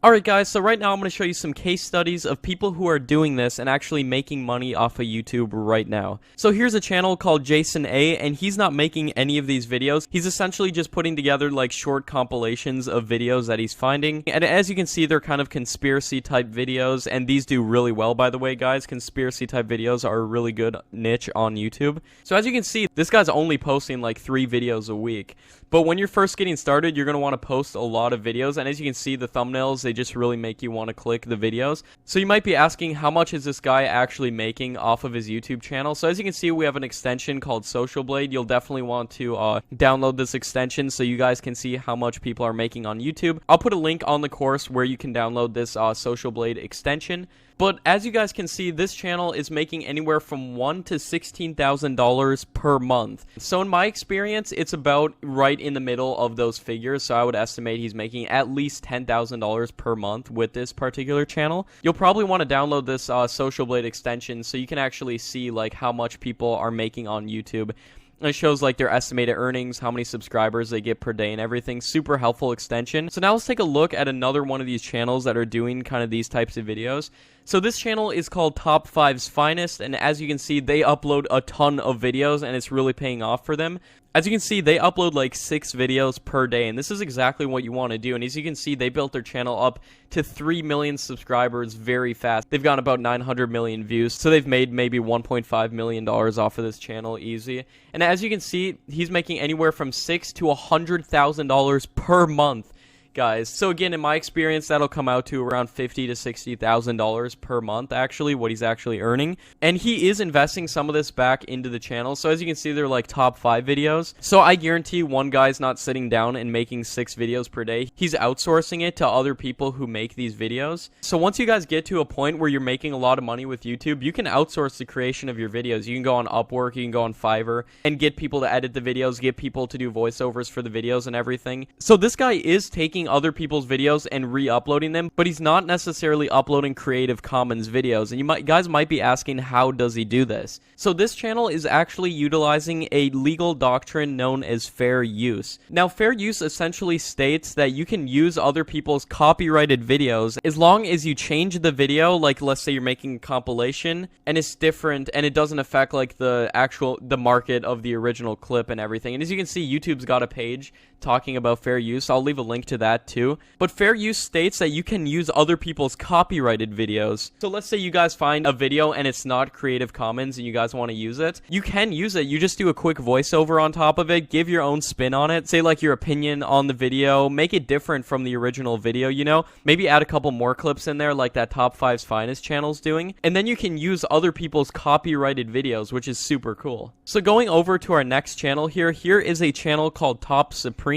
Alright guys, so right now I'm going to show you some case studies of people who are doing this and actually making money off of YouTube right now. So here's a channel called Jason A, and he's not making any of these videos. He's essentially just putting together like short compilations of videos that he's finding. And as you can see, they're kind of conspiracy type videos, and these do really well, by the way, guys. Conspiracy type videos are a really good niche on YouTube. So as you can see, this guy's only posting like 3 videos a week. But when you're first getting started, you're going to want to post a lot of videos, and as you can see, the thumbnails, they just really make you want to click the videos. So you might be asking, how much is this guy actually making off of his YouTube channel? So as you can see, we have an extension called Social Blade. You'll definitely want to download this extension so you guys can see how much people are making on YouTube. I'll put a link on the course where you can download this Social Blade extension. But as you guys can see, this channel is making anywhere from $1,000 to $16,000 per month. So in my experience, it's about right in the middle of those figures. So I would estimate he's making at least $10,000 per month with this particular channel. You'll probably want to download this Social Blade extension so you can actually see like how much people are making on YouTube. It shows like their estimated earnings, how many subscribers they get per day and everything. Super helpful extension. So now let's take a look at another one of these channels that are doing kind of these types of videos. So this channel is called Top 5's Finest, and as you can see, they upload a ton of videos and it's really paying off for them. As you can see, they upload like 6 videos per day, and this is exactly what you want to do. And as you can see, they built their channel up to 3 million subscribers very fast. They've gotten about 900 million views, so they've made maybe $1.5 million off of this channel easy. And as you can see, he's making anywhere from $6,000 to $100,000 per month, guys. So again, in my experience, that'll come out to around $50,000 to $60,000 per month, actually, what he's actually earning. And he is investing some of this back into the channel. So as you can see, they're like top 5 videos. So I guarantee one guy's not sitting down and making 6 videos per day. He's outsourcing it to other people who make these videos. So once you guys get to a point where you're making a lot of money with YouTube, you can outsource the creation of your videos. You can go on Upwork, you can go on Fiverr, and get people to edit the videos, get people to do voiceovers for the videos and everything. So this guy is taking other people's videos and re-uploading them, but he's not necessarily uploading Creative Commons videos. And you guys might be asking, how does he do this? So this channel is actually utilizing a legal doctrine known as fair use. Now, fair use essentially states that you can use other people's copyrighted videos as long as you change the video, like let's say you're making a compilation and it's different and it doesn't affect like the market of the original clip and everything. And as you can see, YouTube's got a page talking about fair use. I'll leave a link to that too. But fair use states that you can use other people's copyrighted videos. So let's say you guys find a video and it's not Creative Commons and you guys want to use it. You can use it. You just do a quick voiceover on top of it, give your own spin on it, say like your opinion on the video, make it different from the original video, you know? Maybe add a couple more clips in there like that Top 5's Finest channel's doing. And then you can use other people's copyrighted videos, which is super cool. So going over to our next channel here is a channel called Top Supreme.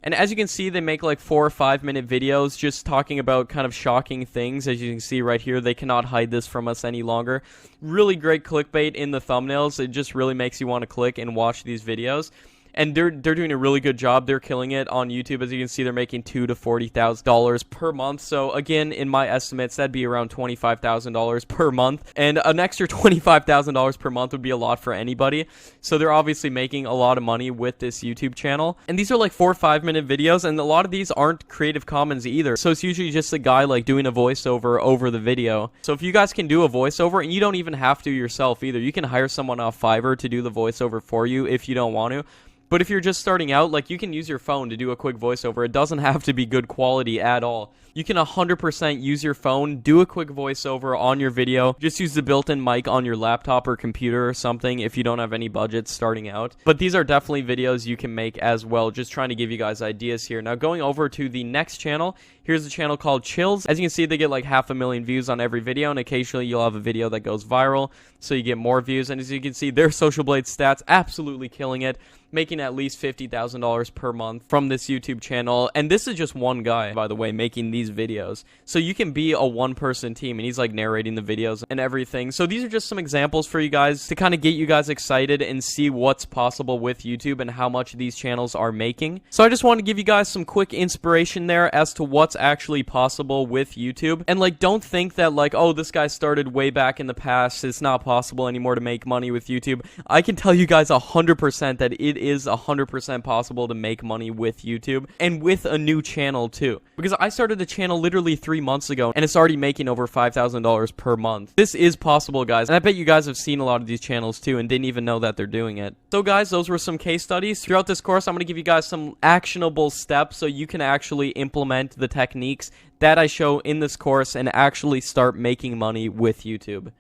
And as you can see, they make like 4 or 5 minute videos just talking about kind of shocking things. As you can see right here, they cannot hide this from us any longer. Really great clickbait in the thumbnails. It just really makes you want to click and watch these videos. And they're doing a really good job. They're killing it on YouTube. As you can see, they're making $2,000 to $40,000 per month. So again, in my estimates, that'd be around $25,000 per month. And an extra $25,000 per month would be a lot for anybody. So they're obviously making a lot of money with this YouTube channel. And these are like 4 or 5 minute videos, and a lot of these aren't Creative Commons either. So it's usually just a guy like doing a voiceover over the video. So if you guys can do a voiceover, and you don't even have to yourself either, you can hire someone off Fiverr to do the voiceover for you if you don't want to. But if you're just starting out, like, you can use your phone to do a quick voiceover. It doesn't have to be good quality at all. You can 100% use your phone, do a quick voiceover on your video. Just use the built-in mic on your laptop or computer or something if you don't have any budget starting out. But these are definitely videos you can make as well, just trying to give you guys ideas here. Now, going over to the next channel, here's a channel called Chills. As you can see, they get like 500,000 views on every video, and occasionally you'll have a video that goes viral, so you get more views. And as you can see, their Social Blade stats absolutely killing it, making at least $50,000 per month from this YouTube channel. And this is just one guy, by the way, making these videos. So you can be a one-person team, and he's like narrating the videos and everything. So these are just some examples for you guys to kind of get you guys excited and see what's possible with YouTube and how much these channels are making. So I just want to give you guys some quick inspiration there as to what's actually possible with YouTube. And like, don't think that like, oh, this guy started way back in the past, it's not possible anymore to make money with YouTube. I can tell you guys 100% that it is 100% possible to make money with YouTube, and with a new channel too. Because I started a channel literally 3 months ago, and it's already making over $5,000 per month. This is possible, guys, and I bet you guys have seen a lot of these channels too and didn't even know that they're doing it. So guys, those were some case studies. Throughout this course, I'm going to give you guys some actionable steps so you can actually implement the techniques that I show in this course and actually start making money with YouTube.